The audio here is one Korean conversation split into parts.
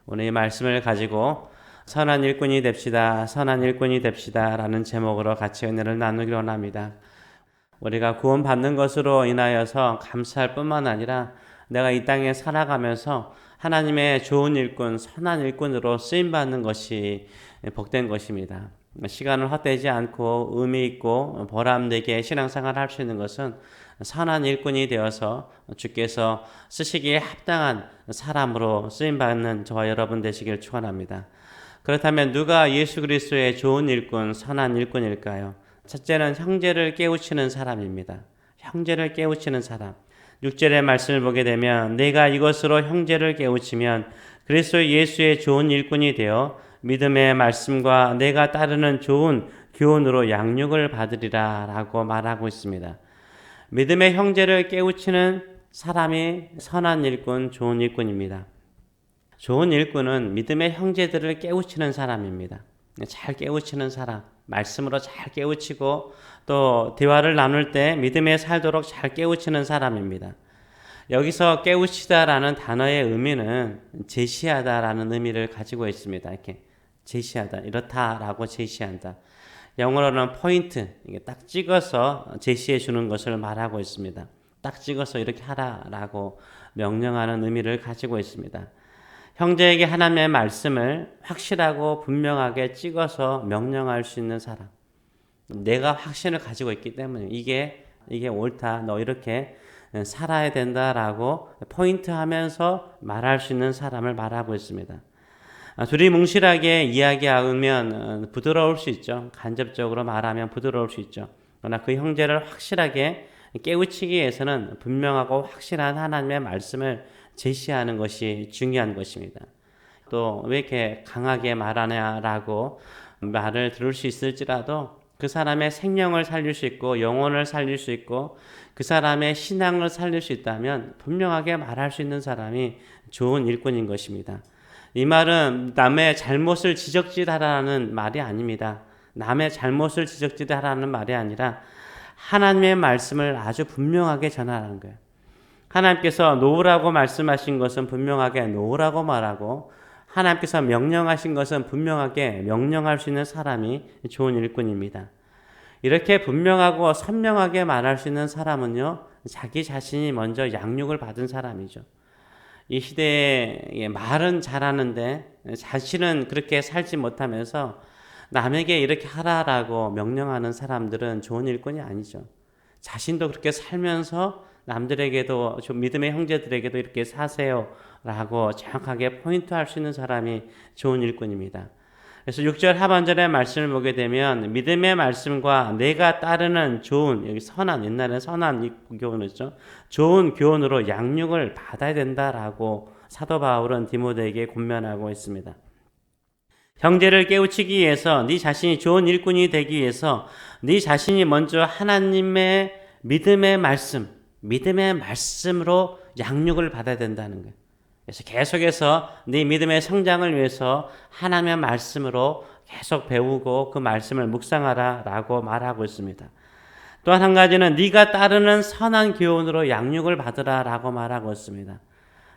오늘 이 말씀을 가지고 선한 일꾼이 됩시다, 선한 일꾼이 됩시다 라는 제목으로 같이 은혜를 나누기로 합니다. 우리가 구원받는 것으로 인하여서 감사할 뿐만 아니라 내가 이 땅에 살아가면서 하나님의 좋은 일꾼, 선한 일꾼으로 쓰임받는 것이 복된 것입니다. 시간을 헛되지 않고 의미 있고 보람되게 신앙생활을 할 수 있는 것은 선한 일꾼이 되어서 주께서 쓰시기에 합당한 사람으로 쓰임받는 저와 여러분 되시길 축원합니다. 그렇다면 누가 예수 그리스도의 좋은 일꾼, 선한 일꾼일까요? 첫째는 형제를 깨우치는 사람입니다. 형제를 깨우치는 사람. 6절의 말씀을 보게 되면 내가 이것으로 형제를 깨우치면 그리스도 예수의 좋은 일꾼이 되어 믿음의 말씀과 내가 따르는 좋은 교훈으로 양육을 받으리라 라고 말하고 있습니다. 믿음의 형제를 깨우치는 사람이 선한 일꾼, 좋은 일꾼입니다. 좋은 일꾼은 믿음의 형제들을 깨우치는 사람입니다. 잘 깨우치는 사람, 말씀으로 잘 깨우치고 또 대화를 나눌 때 믿음에 살도록 잘 깨우치는 사람입니다. 여기서 깨우치다라는 단어의 의미는 제시하다라는 의미를 가지고 있습니다. 이렇게 제시하다, 이렇다라고 제시한다. 영어로는 포인트, 이게 딱 찍어서 제시해 주는 것을 말하고 있습니다. 딱 찍어서 이렇게 하라라고 명령하는 의미를 가지고 있습니다. 형제에게 하나님의 말씀을 확실하고 분명하게 찍어서 명령할 수 있는 사람. 내가 확신을 가지고 있기 때문에 이게 옳다, 너 이렇게 살아야 된다라고 포인트하면서 말할 수 있는 사람을 말하고 있습니다. 둘이 뭉실하게 이야기하면 부드러울 수 있죠. 간접적으로 말하면 부드러울 수 있죠. 그러나 그 형제를 확실하게 깨우치기 위해서는 분명하고 확실한 하나님의 말씀을 제시하는 것이 중요한 것입니다. 또 왜 이렇게 강하게 말하냐라고 말을 들을 수 있을지라도 그 사람의 생명을 살릴 수 있고 영혼을 살릴 수 있고 그 사람의 신앙을 살릴 수 있다면 분명하게 말할 수 있는 사람이 좋은 일꾼인 것입니다. 이 말은 남의 잘못을 지적질하라는 말이 아닙니다. 남의 잘못을 지적질하라는 말이 아니라 하나님의 말씀을 아주 분명하게 전하라는 거예요. 하나님께서 놓으라고 말씀하신 것은 분명하게 놓으라고 말하고 하나님께서 명령하신 것은 분명하게 명령할 수 있는 사람이 좋은 일꾼입니다. 이렇게 분명하고 선명하게 말할 수 있는 사람은요, 자기 자신이 먼저 양육을 받은 사람이죠. 이 시대에 말은 잘하는데 자신은 그렇게 살지 못하면서 남에게 이렇게 하라라고 명령하는 사람들은 좋은 일꾼이 아니죠. 자신도 그렇게 살면서 남들에게도 좀 믿음의 형제들에게도 이렇게 사세요라고 정확하게 포인트할 수 있는 사람이 좋은 일꾼입니다. 그래서 6절 하반절의 말씀을 보게 되면 믿음의 말씀과 내가 따르는 좋은, 여기 선한, 옛날에 선한 교훈이죠. 좋은 교훈으로 양육을 받아야 된다라고 사도 바울은 디모데에게 권면하고 있습니다. 형제를 깨우치기 위해서 네 자신이 좋은 일꾼이 되기 위해서 네 자신이 먼저 하나님의 믿음의 말씀으로 양육을 받아야 된다는 거예요. 그래서 계속해서 네 믿음의 성장을 위해서 하나님의 말씀으로 계속 배우고 그 말씀을 묵상하라라고 말하고 있습니다. 또한 한 가지는 네가 따르는 선한 교훈으로 양육을 받으라라고 말하고 있습니다.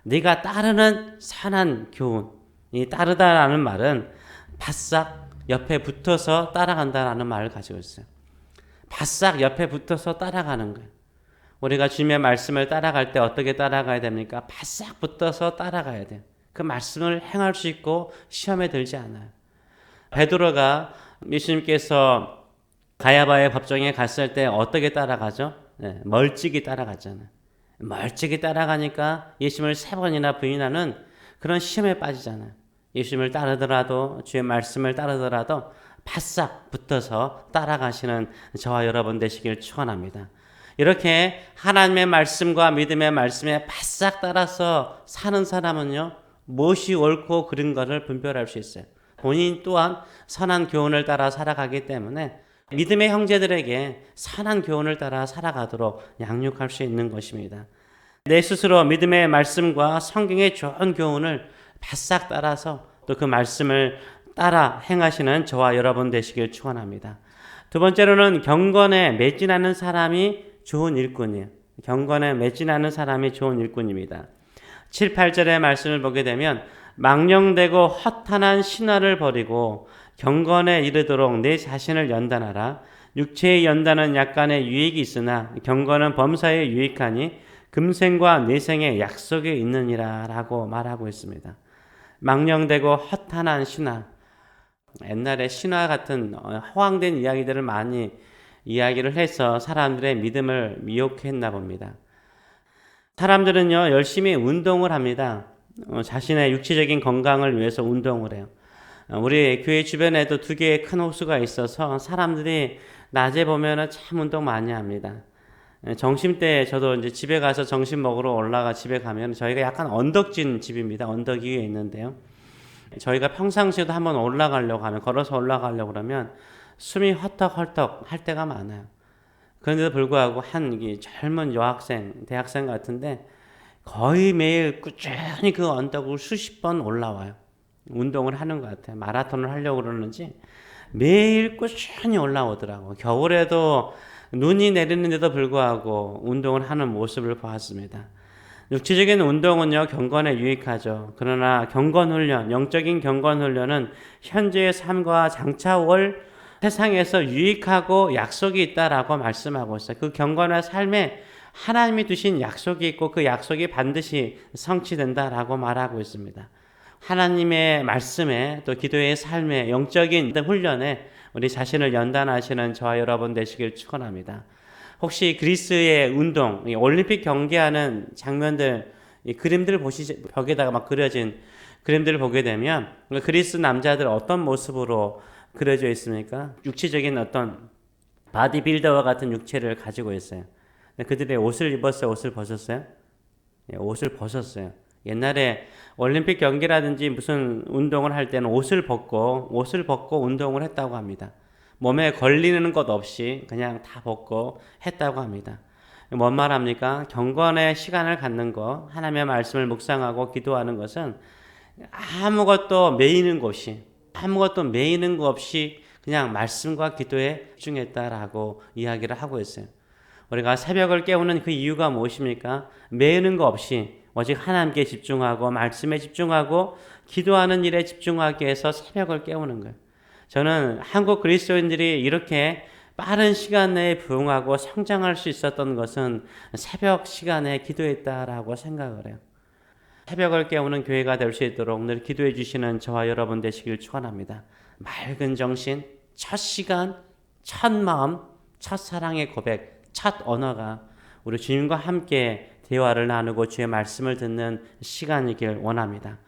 네가 따르는 선한 교훈, 이 따르다라는 말은 바싹 옆에 붙어서 따라간다라는 말을 가지고 있어요. 바싹 옆에 붙어서 따라가는 거예요. 우리가 주님의 말씀을 따라갈 때 어떻게 따라가야 됩니까? 바싹 붙어서 따라가야 돼요. 그 말씀을 행할 수 있고 시험에 들지 않아요. 베드로가 예수님께서 가야바의 법정에 갔을 때 어떻게 따라가죠? 네, 멀찍이 따라갔잖아요. 멀찍이 따라가니까 예수님을 3번이나 부인하는 그런 시험에 빠지잖아요. 예수님을 따르더라도 주의 말씀을 따르더라도 바싹 붙어서 따라가시는 저와 여러분 되시길 축원합니다. 이렇게 하나님의 말씀과 믿음의 말씀에 바싹 따라서 사는 사람은요, 무엇이 옳고 그른 것을 분별할 수 있어요. 본인 또한 선한 교훈을 따라 살아가기 때문에 믿음의 형제들에게 선한 교훈을 따라 살아가도록 양육할 수 있는 것입니다. 내 스스로 믿음의 말씀과 성경의 좋은 교훈을 바싹 따라서 또 그 말씀을 따라 행하시는 저와 여러분 되시길 축원합니다. 두 번째로는 경건에 매진하는 사람이 좋은 일꾼이에요. 경건에 매진하는 사람이 좋은 일꾼입니다. 7, 8절의 말씀을 보게 되면 망령되고 허탄한 신화를 버리고 경건에 이르도록 내 자신을 연단하라. 육체의 연단은 약간의 유익이 있으나 경건은 범사에 유익하니 금생과 내생의 약속이 있느니라 라고 말하고 있습니다. 망령되고 허탄한 신화, 옛날에 신화 같은 허황된 이야기들을 많이 이야기를 해서 사람들의 믿음을 미혹했나 봅니다. 사람들은요, 열심히 운동을 합니다. 자신의 육체적인 건강을 위해서 운동을 해요. 우리 교회 주변에도 두 개의 큰 호수가 있어서 사람들이 낮에 보면은 참 운동 많이 합니다. 점심때 저도 이제 집에 가서 점심 먹으러 올라가 집에 가면 저희가 약간 언덕진 집입니다. 언덕 위에 있는데요. 저희가 평상시에도 한번 올라가려고 하면, 걸어서 올라가려고 그러면 숨이 헐떡헐떡 할 때가 많아요. 그런데도 불구하고 한 젊은 여학생, 대학생 같은데 거의 매일 꾸준히 그 언덕을 수십 번 올라와요. 운동을 하는 것 같아요. 마라톤을 하려고 그러는지 매일 꾸준히 올라오더라고요. 겨울에도 눈이 내리는데도 불구하고 운동을 하는 모습을 보았습니다. 육체적인 운동은요, 경건에 유익하죠. 그러나 경건훈련, 영적인 경건훈련은 현재의 삶과 장차 올 세상에서 유익하고 약속이 있다라고 말씀하고 있어요. 그 경건의 삶에 하나님이 두신 약속이 있고 그 약속이 반드시 성취된다라고 말하고 있습니다. 하나님의 말씀에 또 기도의 삶에 영적인 훈련에 우리 자신을 연단하시는 저와 여러분 되시길 축원합니다. 혹시 그리스의 운동, 올림픽 경기하는 장면들, 그림들 벽에다가 막 그려진 그림들을 보게 되면 그리스 남자들 어떤 모습으로 그려져 있습니까? 육체적인 어떤 바디빌더와 같은 육체를 가지고 있어요. 그들의 옷을 입었어요? 옷을 벗었어요? 옷을 벗었어요. 옛날에 올림픽 경기라든지 무슨 운동을 할 때는 옷을 벗고 운동을 했다고 합니다. 몸에 걸리는 것 없이 그냥 다 벗고 했다고 합니다. 뭔 말합니까? 경건의 시간을 갖는 것, 하나님의 말씀을 묵상하고 기도하는 것은 아무것도 매이는 거 없이 그냥 말씀과 기도에 집중했다라고 이야기를 하고 있어요. 우리가 새벽을 깨우는 그 이유가 무엇입니까? 매이는 거 없이 오직 하나님께 집중하고 말씀에 집중하고 기도하는 일에 집중하기 위해서 새벽을 깨우는 거예요. 저는 한국 그리스도인들이 이렇게 빠른 시간 내에 부흥하고 성장할 수 있었던 것은 새벽 시간에 기도했다라고 생각을 해요. 새벽을 깨우는 교회가 될 수 있도록 늘 기도해 주시는 저와 여러분 되시길 축원합니다. 맑은 정신, 첫 시간, 첫 마음, 첫 사랑의 고백, 첫 언어가 우리 주님과 함께 대화를 나누고 주의 말씀을 듣는 시간이길 원합니다.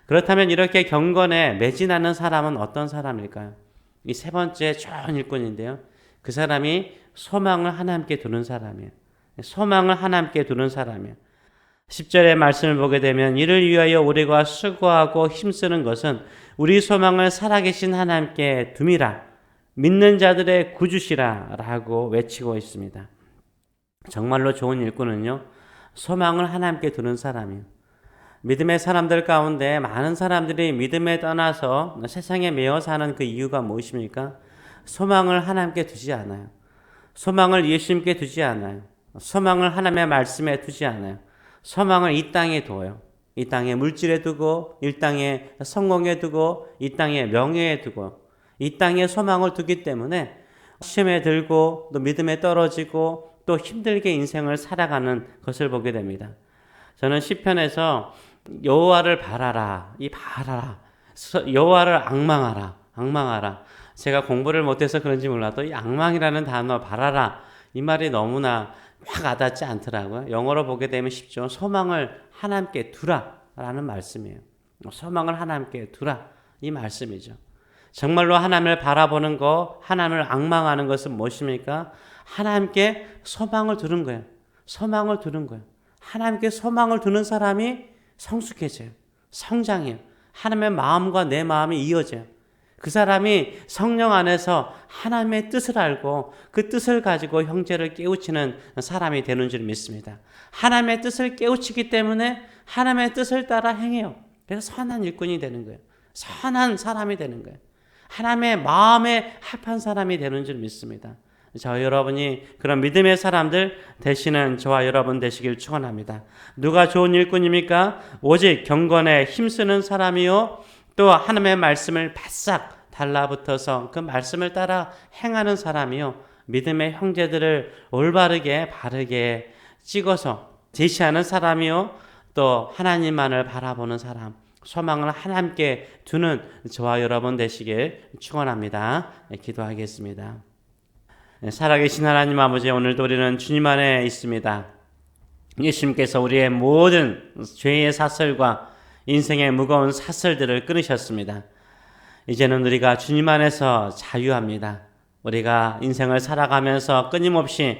그렇다면 이렇게 경건에 매진하는 사람은 어떤 사람일까요? 이 세 번째 좋은 일꾼인데요. 그 사람이 소망을 하나님께 두는 사람이에요. 소망을 하나님께 두는 사람이에요. 10절의 말씀을 보게 되면 이를 위하여 우리가 수고하고 힘쓰는 것은 우리 소망을 살아계신 하나님께 둠이라 믿는 자들의 구주시라 라고 외치고 있습니다. 정말로 좋은 일꾼은요, 소망을 하나님께 두는 사람이에요. 믿음의 사람들 가운데 많은 사람들이 믿음에 떠나서 세상에 매여 사는 그 이유가 무엇입니까? 소망을 하나님께 두지 않아요. 소망을 예수님께 두지 않아요. 소망을 하나님의 말씀에 두지 않아요. 소망을 이 땅에 둬요. 이 땅의 물질에 두고, 이 땅의 성공에 두고, 이 땅의 명예에 두고, 이 땅에 소망을 두기 때문에 시험에 들고 또 믿음에 떨어지고 또 힘들게 인생을 살아가는 것을 보게 됩니다. 저는 시편에서 여호와를 바라라, 여호와를 악망하라. 제가 공부를 못해서 그런지 몰라도 이 악망이라는 단어 바라라 이 말이 너무나 확 와닿지 않더라고요. 영어로 보게 되면 쉽죠. 소망을 하나님께 두라라는 말씀이에요. 소망을 하나님께 두라 이 말씀이죠. 정말로 하나님을 바라보는 거, 하나님을 악망하는 것은 무엇입니까? 하나님께 소망을 두는 거예요. 소망을 두는 거예요. 하나님께 소망을 두는 사람이 성숙해져요. 성장해요. 하나님의 마음과 내 마음이 이어져요. 그 사람이 성령 안에서 하나님의 뜻을 알고 그 뜻을 가지고 형제를 깨우치는 사람이 되는 줄 믿습니다. 하나님의 뜻을 깨우치기 때문에 하나님의 뜻을 따라 행해요. 그래서 선한 일꾼이 되는 거예요. 선한 사람이 되는 거예요. 하나님의 마음에 합한 사람이 되는 줄 믿습니다. 저와 여러분이 그런 믿음의 사람들 되시는 저와 여러분 되시길 축원합니다. 누가 좋은 일꾼입니까? 오직 경건에 힘쓰는 사람이요 또 하나님의 말씀을 바싹 달라붙어서 그 말씀을 따라 행하는 사람이요 믿음의 형제들을 올바르게 바르게 찍어서 제시하는 사람이요 또 하나님만을 바라보는 사람, 소망을 하나님께 두는 저와 여러분 되시길 축원합니다. 기도하겠습니다. 살아계신 하나님 아버지, 오늘도 우리는 주님 안에 있습니다. 예수님께서 우리의 모든 죄의 사슬과 인생의 무거운 사슬들을 끊으셨습니다. 이제는 우리가 주님 안에서 자유합니다. 우리가 인생을 살아가면서 끊임없이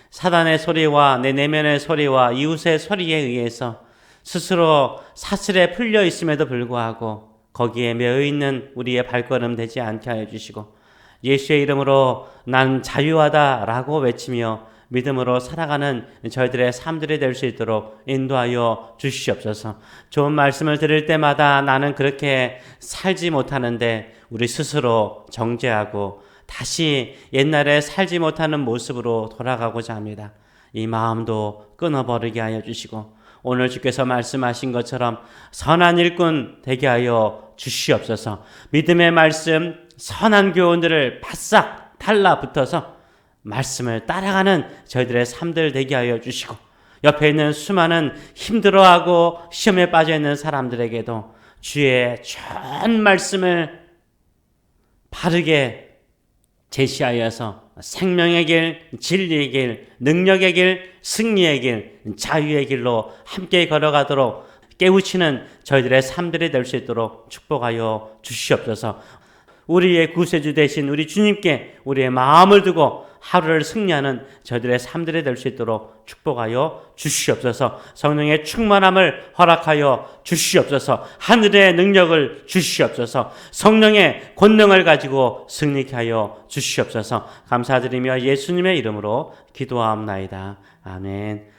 사단의 소리와 내 내면의 소리와 이웃의 소리에 의해서 스스로 사슬에 풀려 있음에도 불구하고 거기에 매여 있는 우리의 발걸음 되지 않게 하여 주시고 예수의 이름으로 난 자유하다라고 외치며 믿음으로 살아가는 저희들의 삶들이 될 수 있도록 인도하여 주시옵소서. 좋은 말씀을 들을 때마다 나는 그렇게 살지 못하는데 우리 스스로 정죄하고 다시 옛날에 살지 못하는 모습으로 돌아가고자 합니다. 이 마음도 끊어버리게 하여 주시고 오늘 주께서 말씀하신 것처럼 선한 일꾼 되게 하여 주시옵소서. 믿음의 말씀, 선한 교훈들을 바싹 달라붙어서 말씀을 따라가는 저희들의 삶들 되게 하여 주시고 옆에 있는 수많은 힘들어하고 시험에 빠져있는 사람들에게도 주의 좋은 말씀을 바르게 제시하여서 생명의 길, 진리의 길, 능력의 길, 승리의 길, 자유의 길로 함께 걸어가도록 깨우치는 저희들의 삶들이 될 수 있도록 축복하여 주시옵소서. 우리의 구세주 되신 우리 주님께 우리의 마음을 두고 하루를 승리하는 저희들의 삶들이 될 수 있도록 축복하여 주시옵소서. 성령의 충만함을 허락하여 주시옵소서. 하늘의 능력을 주시옵소서. 성령의 권능을 가지고 승리케 하여 주시옵소서. 감사드리며 예수님의 이름으로 기도하옵나이다. 아멘.